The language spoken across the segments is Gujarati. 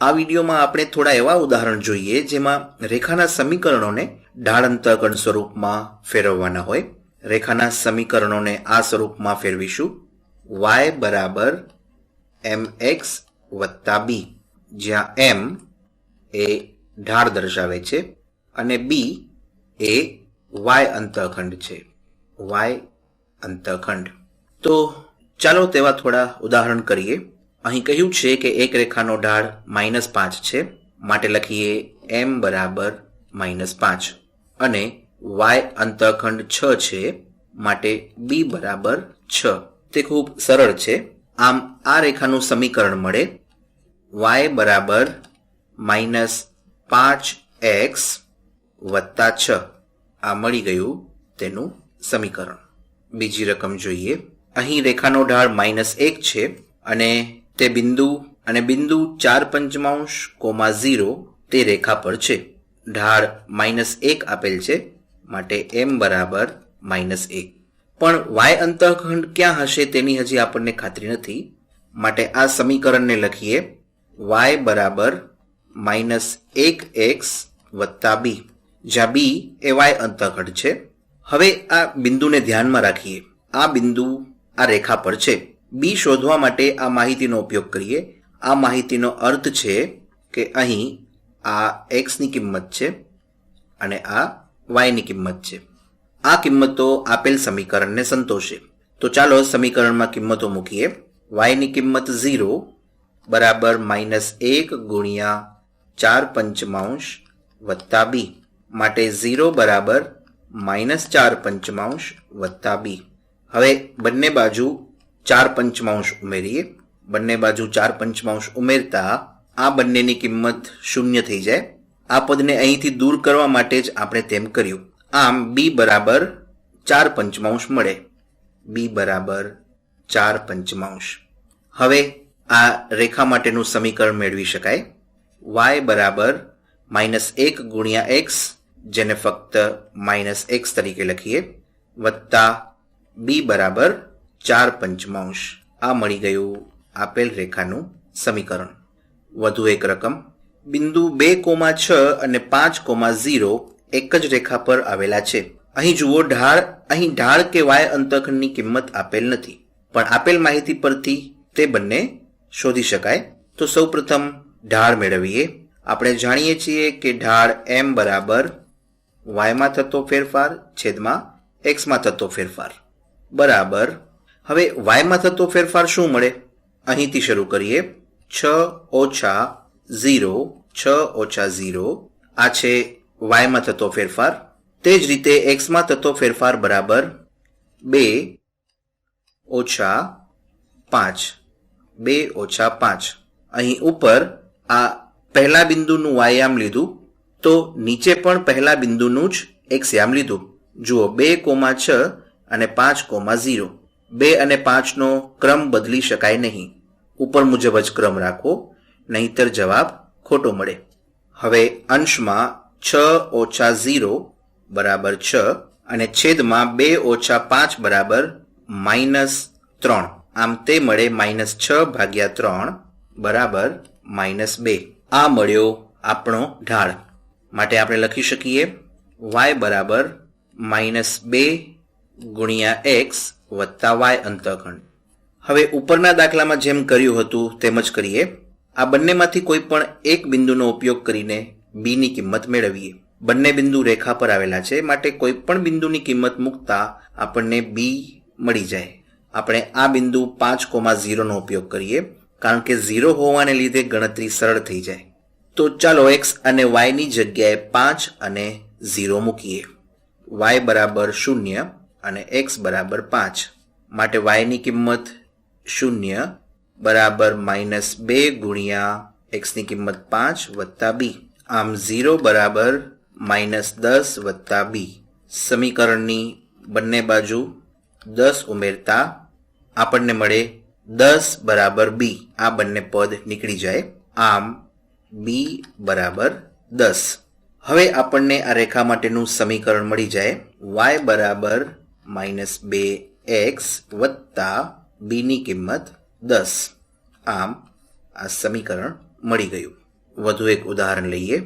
આ વિડીયોમાં આપણે થોડા એવા ઉદાહરણ જોઈએ જેમાં રેખાના સમીકરણોને ઢાળ અંતઃખંડ સ્વરૂપમાં ફેરવવાના હોય. રેખાના સમીકરણોને આ સ્વરૂપમાં ફેરવીશું. y બરાબર mx વત્તા b, જ્યાં m એ ઢાળ દર્શાવે છે અને b એ y અંતઃખંડ છે. y અંતઃખંડ. તો ચાલો તેવા થોડા ઉદાહરણ કરીએ. અહીં કહ્યું છે કે એક રેખાનો ઢાળ -5 છે, માટે લખીએ m બરાબર -5 અને y અંતઃખંડ 6 છે, માટે b બરાબર 6. તે ખૂબ સરળ છે. આમ આ રેખાનું સમીકરણ મળે y બરાબર -5x વત્તા 6. આ મળી ગયું તેનું સમીકરણ. બીજી રકમ જોઈએ. અહીં રેખાનો ઢાળ -1 છે અને તે બિંદુ 4/5, 0 તે રેખા પર છે. ઢાળ -1 આપેલ છે, માટે m બરાબર -1. પણ y અંતઃખંડ ક્યાં હશે તેની હજી આપણને ખાતરી નથી, માટે આ સમીકરણને લખીએ y બરાબર -1x વત્તા b, જ્યાં b એ y અંતઃખંડ છે. હવે આ બિંદુને ધ્યાનમાં રાખીએ. આ બિંદુ આ રેખા પર છે. b શોધવા માટે આ માહિતીનો ઉપયોગ કરીએ. આ માહિતીનો અર્થ છે કે અહીં આ x ની કિંમત છે અને આ y ની કિંમત છે. આ કિંમતો આપેલ સમીકરણને સંતોષે. તો ચાલો સમીકરણમાં કિંમતો મૂકીએ. y ની કિંમત 0 બરાબર -1 ગુણ્યા 4/5 વત્તા b, માટે 0 બરાબર -4/5 વત્તા b. હવે બંને બાજુ 4/5 ઉમેરીએ. બંને બાજુ 4/5 ઉમેરતા આ બંનેની કિંમત 0 થઈ જાય. આ પદને અહીંથી દૂર કરવા માટે જ આપણે તેમ કર્યું. આમ b બરાબર 4/5 મળે. b બરાબર 4/5. હવે આ રેખા માટેનું સમીકરણ મેળવી શકાય. y બરાબર -1 ગુણ્યા x, જેને ફક્ત -x તરીકે લખીએ, વત્તા b બરાબર 4/5. આ મળી ગયું આપેલ રેખાનું સમીકરણ. વધુ એક રકમ. બિંદુ 2,6 અને 5,0 એક જ રેખા પર આવેલા છે. અહીં જુઓ, અહીં ઢાળ કે y અંતઃખંડની કિંમત આપેલ નથી, પણ આપેલ માહિતી પરથી તે બંને શોધી શકાય. તો સૌપ્રથમ ઢાળ મેળવીએ. આપણે જાણીએ છીએ કે ઢાળ m બરાબર y માં થતો ફેરફાર છેદમાં x માં થતો ફેરફાર બરાબર. હવે y માં થતો ફેરફાર શું મળે? અહીંથી શરૂ કરીએ. 6 - 0 આ છે y માં થતો ફેરફાર. તે જ રીતે x માં થતો ફેરફાર બરાબર 2 - 5. અહીં ઉપર આ પહેલા બિંદુનું y યામ લીધું, તો નીચે પણ પહેલા બિંદુનું જ x યામ લીધું. જુઓ, 2,6 અને 5,0. 2 અને 5 નો ક્રમ બદલી શકાય નહીં. ઉપર મુજબ જ ક્રમ રાખવો, નહીતર જવાબ ખોટો મળે. હવે અંશમાં 6 - 0 બરાબર 6 અને છેદમાં 2 - 5 બરાબર -3. આમ તે મળે -6/3 બરાબર -2. આ મળ્યો આપણો ઢાળ. માટે આપણે લખી શકીએ y બરાબર -2 ગુણ્યા x વત્તા y અંતઃખંડ. હવે ઉપરના દાખલામાં જેમ કર્યું હતું તેમ જ કરીએ. આ બંનેમાંથી કોઈ પણ એક બિંદુનો ઉપયોગ કરીને b ની કિંમત મેળવીએ. બંને બિંદુ રેખા પર આવેલા છે, માટે કોઈ પણ બિંદુની કિંમત મૂકતા આપણને b મળી જાય. આપણે આ બિંદુ 5,0 નો ઉપયોગ કરીએ, કારણ કે 0 હોવાને લીધે ગણતરી સરળ થઈ જાય. તો ચાલો x અને y ની જગ્યાએ 5 અને 0 મૂકીએ. y બરાબર 0 અને x બરાબર 5, માટે y ની કિંમત 0 બરાબર -2 ગુણ્યા x ની કિંમત 5 વત્તા b. આમ 0 બરાબર -10 વત્તા b. સમીકરણની બંને બાજુ 10 ઉમેરતા આપણને મળે 10 બરાબર b. આ બંને પદ નીકળી જાય. આમ b બરાબર 10. હવે આપણને આ રેખા માટેનું સમીકરણ મળી જાય. y બરાબર -2x વત્તા b ની કિંમત 10. આમ આ સમીકરણ મળી ગયું. વધુ એક ઉદાહરણ લઈએ.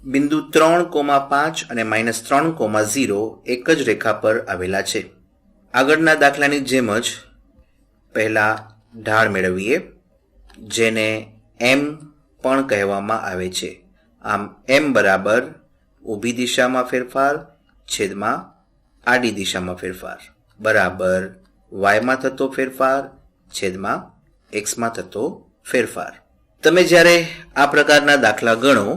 બિંદુ 3,5 અને -3,0 એક જ રેખા પર આવેલા છે. આગળના દાખલાની જેમ જ પહેલા ઢાળ મેળવીએ, જેને એમ પણ કહેવામાં આવે છે. આમ એમ બરાબર ઊભી દિશામાં ફેરફાર છેદમાં આડી દિશામાં ફેરફાર બરાબર વાયમાં થતો ફેરફાર છેદમાં એક્સમાં થતો ફેરફાર. તમે જ્યારે આ પ્રકારના દાખલા ગણો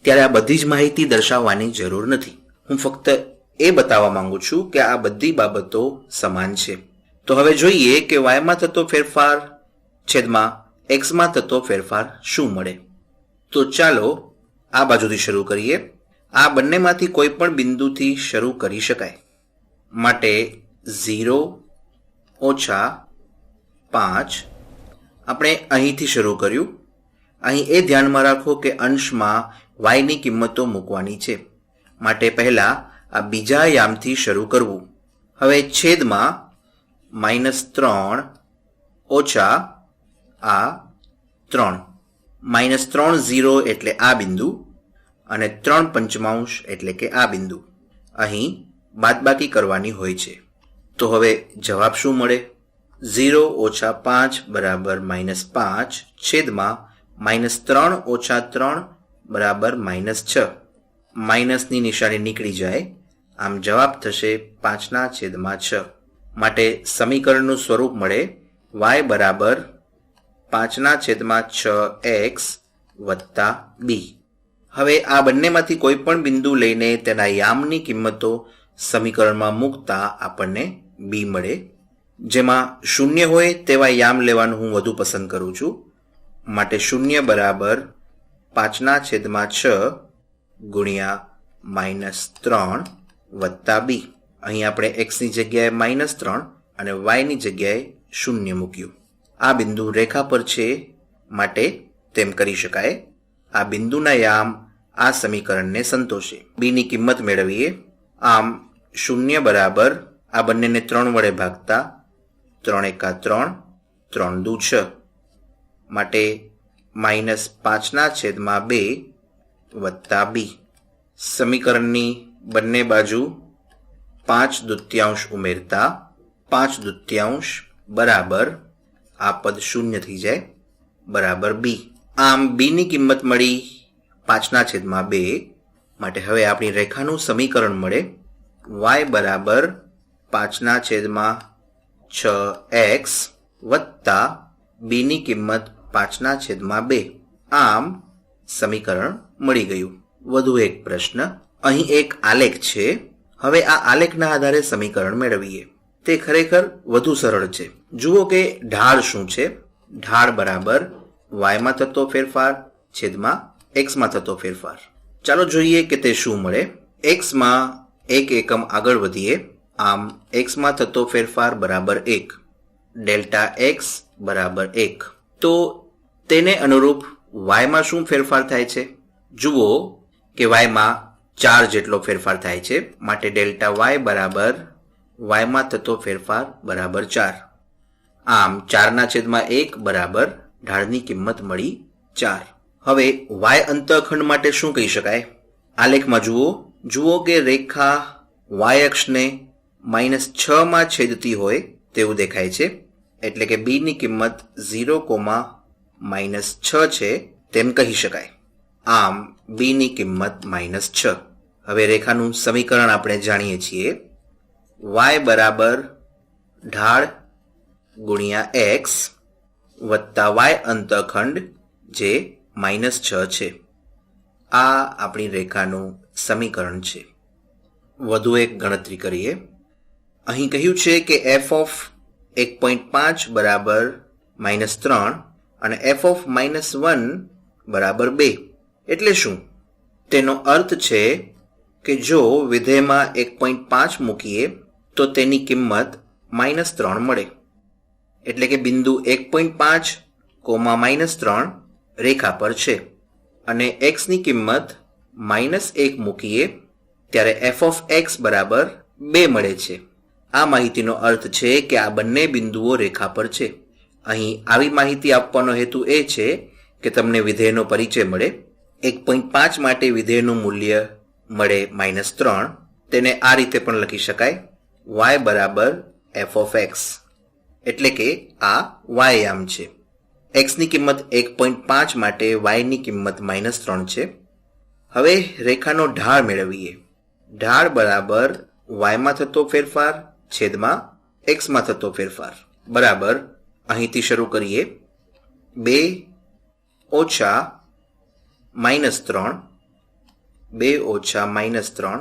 ત્યારે આ બધી જ માહિતી દર્શાવવાની જરૂર નથી. હું ફક્ત એ બતાવવા માંગુ છું કે આ બધી બાબતો સમાન છે. તો હવે જોઈએ કે વાયમાં થતો ફેરફાર છેદમાં એક્સમાં થતો ફેરફાર શું મળે. તો ચાલો આ બાજુથી શરૂ કરીએ. આ બંનેમાંથી કોઈ પણ બિંદુથી શરૂ કરી શકાય. માટે 0 - 5 આપણે અહીંથી શરૂ કર્યું. અહીં એ ધ્યાનમાં રાખો કે અંશમાં વાયની કિંમતો મૂકવાની છે. માટે પહેલા આ બીજા યામથી શરૂ કરવું. હવે છેદમાં -3 ઓછા આ 3 -3 એટલે આ બિંદુ અને 3/5 એટલે કે આ બિંદુ. અહીં બાદબાકી કરવાની હોય છે. તો હવે જવાબ શું મળે? 0 - 5 બરાબર -5 છેદમાં -3 - 3 બરાબર -6. માઇનસની નિશાની નીકળી જાય, આમ જવાબ થશે 5/6. માટે સમીકરણનું સ્વરૂપ મળે y બરાબર 5/6x વત્તા b. હવે આ બંનેમાંથી કોઈ પણ બિંદુ લઈને તેના યામની કિંમતો સમીકરણમાં મૂકતા આપણને b મળે. જેમાં 0 હોય તેવા યામ લેવાનું હું વધુ પસંદ કરું છું. માટે 0 બરાબર 5/6 ગુણ્યા -3 વત્તા b. અહીં આપણે એક્સની જગ્યાએ -3 અને વાયની જગ્યાએ 0 મૂક્યું. આ બિંદુ રેખા પર છે માટે તેમ કરી શકાય. આ બિંદુના યામ આ સમીકરણને સંતોષે. બીની કિંમત મેળવીએ. આમ 0 બરાબર આ બંનેને 3 વડે ભાગતા 3 × 3 3 × 6 માટે -5/2 વત્તા b. સમીકરણની બંને બાજુ 5/2 ઉમેરતા 5/2 બરાબર આ પદ 0 થઈ જાય બરાબર b. આમ b ની કિંમત મળી 5/2. માટે હવે આપણી રેખાનું સમીકરણ મળે y બરાબર 5/6x વત્તા b ની કિંમત 5/2. આમ સમીકરણ મળી ગયું. વધુ એક પ્રશ્ન. અહીં એક આલેખ છે. હવે આ આલેખના આધારે સમીકરણ મેળવીએ. તે ખરેખર વધુ સરળ છે. જુઓ કે ઢાળ શું છે. ઢાળ બરાબર વાયમાં થતો ફેરફાર છેદમાં એક્સમાં થતો ફેરફાર. ચાલો જોઈએ કે તે શું મળે. એક્સમાં 1 એકમ આગળ વધીએ. આમ એક્સમાં થતો ફેરફાર બરાબર 1. ડેલ્ટા એક્સ બરાબર 1. તો તેને અનુરૂપ વાયમાં શું ફેરફાર થાય છે? જુઓ કે વાયમાં 4 જેટલો ફેરફાર થાય છે. માટે ડેલ્ટા વાય બરાબર વાયમાં થતો ફેરફાર બરાબર 4. આમ 4/1 બરાબર ઢાળની કિંમત મળી 4. હવે વાય અંતઃખંડ માટે શું કહી શકાય? આલેખમાં જુઓ કે રેખા વાય અક્ષને -6 માં છેદતી હોય તેવું દેખાય છે. એટલે કે b ની કિંમત 0, -6 છે તેમ કહી શકાય. આમ b ની કિંમત -6. હવે રેખાનું સમીકરણ આપણે જાણીએ છીએ. y બરાબર ઢાળ ગુણ્યા x વત્તા y અંતઃખંડ જે -6 છે. આ આપણી રેખાનું સમીકરણ છે. વધુ એક ગણતરી કરીએ. અહીં કહ્યું છે કે f(1.5) બરાબર -3 અને f(-1) બરાબર 2. એટલે શું? તેનો અર્થ છે કે જો વિધેયમાં 1.5 મૂકીએ તો તેની કિંમત -3 મળે. એટલે કે બિંદુ 1.5, -3 રેખા પર છે અને x ની કિંમત -1 મૂકીએ ત્યારે f(x) બરાબર 2 મળે છે. આ માહિતીનો અર્થ છે કે આ બંને બિંદુઓ રેખા પર છે. અહીં આવી માહિતી આપવાનો હેતુ એ છે કે તમને વિધેયનો પરિચય મળે 1.5 માટે વિધેયનું મૂલ્ય મળે -3. તેને આ રીતે પણ લખી શકાય, y બરાબર f of x, એટલે કે આ y યામ છે. x ની કિંમત 1.5 માટે y ની કિંમત -3 છે. હવે રેખાનો ઢાળ મેળવીએ. ઢાળ બરાબર y માં થતો ફેરફાર છેદમાં x માં થતો ફેરફાર બરાબર, અહીંથી શરૂ કરીએ, 2 ઓછા -3, 2 ઓછા -3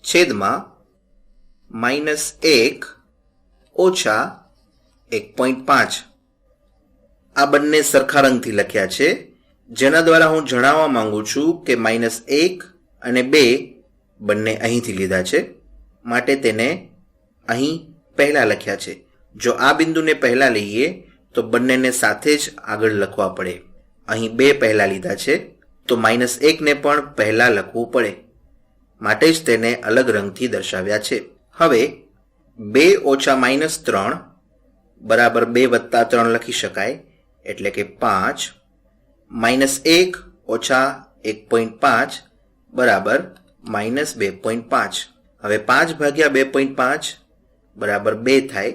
છેદમાં -1 ઓછા 1.5. આ બંને સરખા રંગથી લખ્યા છે, જેના દ્વારા હું જણાવવા માંગુ છું કે -1 અને 2 બંને અહીંથી લીધા છે, માટે તેને અહીં પહેલા લખ્યા છે. જો આ બિંદુને પહેલા લઈએ તો બંનેને સાથે જ આગળ લખવા પડે. અહીં 2 પહેલા લીધા છે તો -1 ને પણ પહેલા લખવું પડે, માટે જ તેને અલગ રંગથી દર્શાવ્યા છે. હવે 2 ઓછા -3 બરાબર 2 વત્તા 3 લખી શકાય, એટલે કે 5. -1 ઓછા 1.5 બરાબર -2.5. હવે 5 ભાગ્યા 2.5 બરાબર 2 થાય.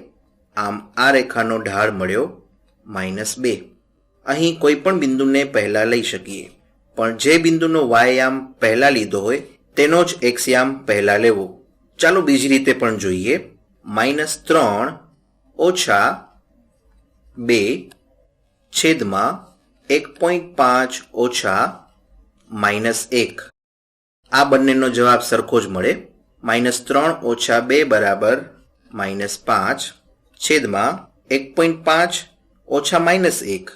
આમ આ રેખાનો ઢાળ મળ્યો -2. અહીં કોઈ પણ બિંદુને પહેલા લઈ શકીએ, પણ જે બિંદુનો y યામ પહેલા લીધો હોય તેનો જ x યામ પહેલા લેવો. ચાલો બીજી રીતે પણ જોઈએ. -3 ઓછા 2 છેદમાં 1.5 ઓછા -1. આ બંનેનો જવાબ સરખો જ મળે. -3 ઓછા 2 બરાબર -5 છેદમાં 1.5 ઓછા -1,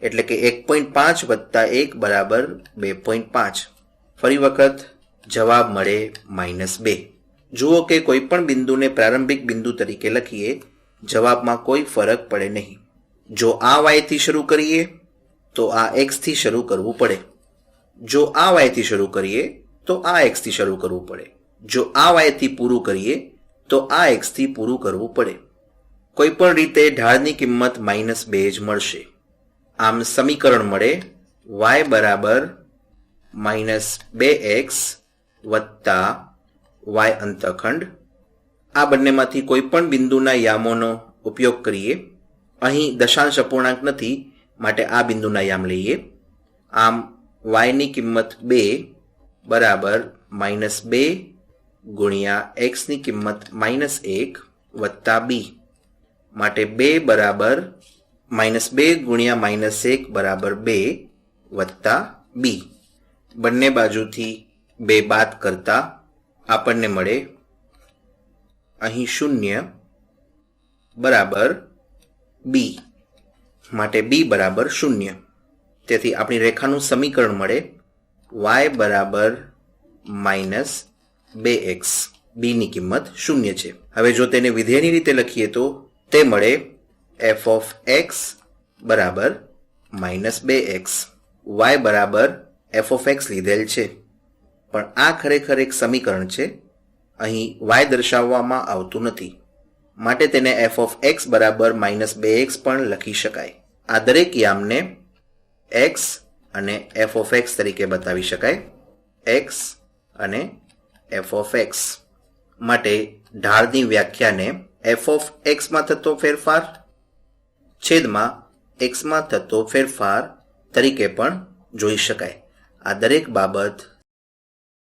એટલે કે 1.5 વત્તા 1 બરાબર 2.5. ફરી વખત જવાબ મળે -2. જુઓ કે કોઈ પણ બિંદુને પ્રારંભિક બિંદુ તરીકે લખીએ, જવાબમાં કોઈ ફરક પડે નહીં. જો આ y થી શરૂ કરીએ તો આ x થી શરૂ કરવું પડે. જો આ y થી શરૂ કરીએ તો આ x થી શરૂ કરવું પડે. જો આ y થી પૂરું કરીએ તો આ x થી પૂરું કરવું પડે. કોઈ પણ રીતે ઢાળની કિંમત -2 જ મળશે. આમ સમીકરણ મળે y બરાબર -2x વત્તા y અંતખંડ. આ બંનેમાંથી કોઈ પણ બિંદુના યામોનો ઉપયોગ કરીએ. અહીં દશાંશ અપૂર્ણાંક નથી, માટે આ બિંદુના યામ લઈએ. આમ y ની કિંમત 2 બરાબર -2 ગુણ્યા x ની કિંમત -1 વત્તા b, માટે 2 બરાબર -2 ગુણ્યા -1 બરાબર 2 વત્તા b. બંને બાજુથી 2 બાદ કરતા આપણને મળે અહીં 0 બરાબર b, માટે b બરાબર 0. તેથી આપણી રેખાનું સમીકરણ મળે y બરાબર -2x. b ની કિંમત 0 છે. હવે જો તેને વિધેયની રીતે લખીએ તો તે મળે f of x બરાબર -2x. y બરાબર f of x લીધેલ છે, પણ આ ખરેખર એક સમીકરણ છે. અહીં y દર્શાવવામાં આવતું નથી, માટે તેને f of x બરાબર -2x પણ લખી શકાય. આ દરેક યામને x અને f of x તરીકે બતાવી શકાય. x અને f of x માટે ઢાળની વ્યાખ્યાને f of x માં થતો ફેરફાર છેદમાં x માં થતો ફેરફાર તરીકે પણ જોઈ શકાય. આ દરેક બાબત